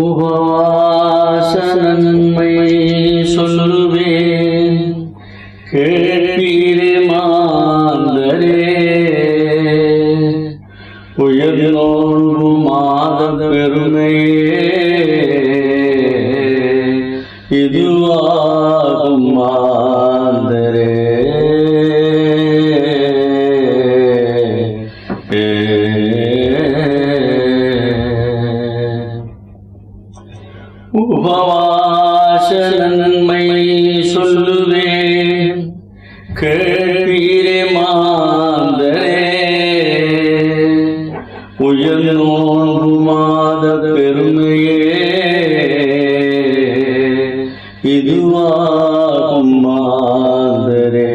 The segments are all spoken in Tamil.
உபவாச நன்மை சொல்லுவேன் கேட்பீரே மாந்தரே. உயர் நோன்பு மாத பெருமையே இதுவாகும் மாந்தரே. உபவாச நன்மை சொல்லுவேன் கேட்பீரே மாந்தரே. உயர் நோன்பு மாத பெருமையே இதுவாகும் மாந்தரே.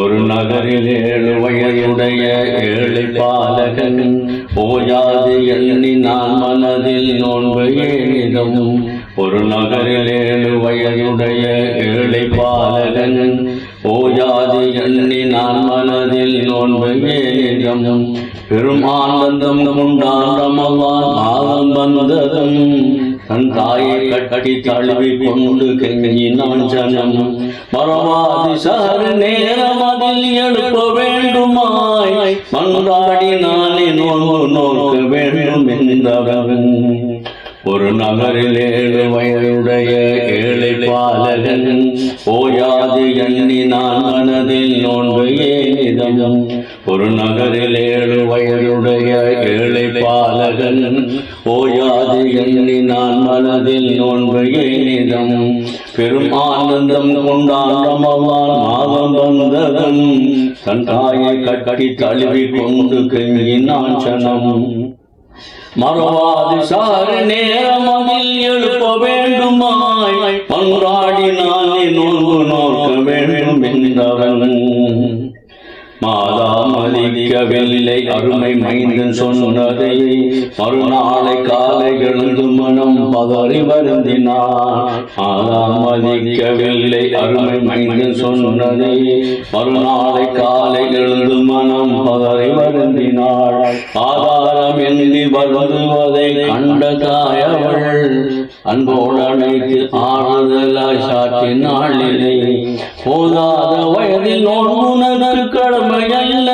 ஒரு நகரில் 7 வயதுடைய ஏழை பாலகன் ஓயாது எண்ணினான் மனதில் நோன்பு ஏனிதம். ஒரு நகரில் 7 வயதுடைய ஏழை பாலகன் ஓயாது எண்ணினான் மனதில் நோன்பு ஏனிதம். பெரும் ஆனந்தம் கொண்டான் ரமலான் மாதம் வந்ததும் தன் தாயை கட்டி தழுவி கொண்டு கெஞ்சினான் ஜனம். மறவாதி சார் நேரம் அதில் எழுப்ப வேண்டுமாய் மன்றாடி நானே நோன்பு நோக்க வேண்டும் என்றவன். ஒரு நகரில் 7 வயதுடைய ஏழை பாலகன் ஓயாது எண்ணினான் மனதில் நோன்பு ஏனிதம். ஒரு நகரில் 7 வயதுடைய ஏழை பாலகன் ஓயாது எண்ணினான் மனதில் நோன்பு ஏனிதம். பெரும் ஆனந்தம் கொண்டான் ரமலான் மாதம் வந்ததும் தன் தாயை கட்டி தழுவி கொண்டு கெஞ்சினான் ஜனம். மறவாது சார் நேரம் அதில் எழுப்ப வேண்டுமாய் மன்றாடி நானே நோன்பு நோக்க வேண்டும் என்றவன். மாதா மதிக்கவில்லை அருமை மைந்தன் சொன்னதை மறுநாளை காலை எழுந்து மனம் பதறி வருந்தினான். மாதா மதிக்கவில்லை அருமை மைந்தன் சொன்னதை மறுநாளை காலை எழுந்து மனம் பதறி வருந்தினாள். ஆதாரம் எண்ணி வருந்துவதை கண்ட தாயவள் அன்போடனைக்கு ஆறுதலாய் சாற்றினாளிலே. போதாத வயதில் நோன்பு கடமை அல்ல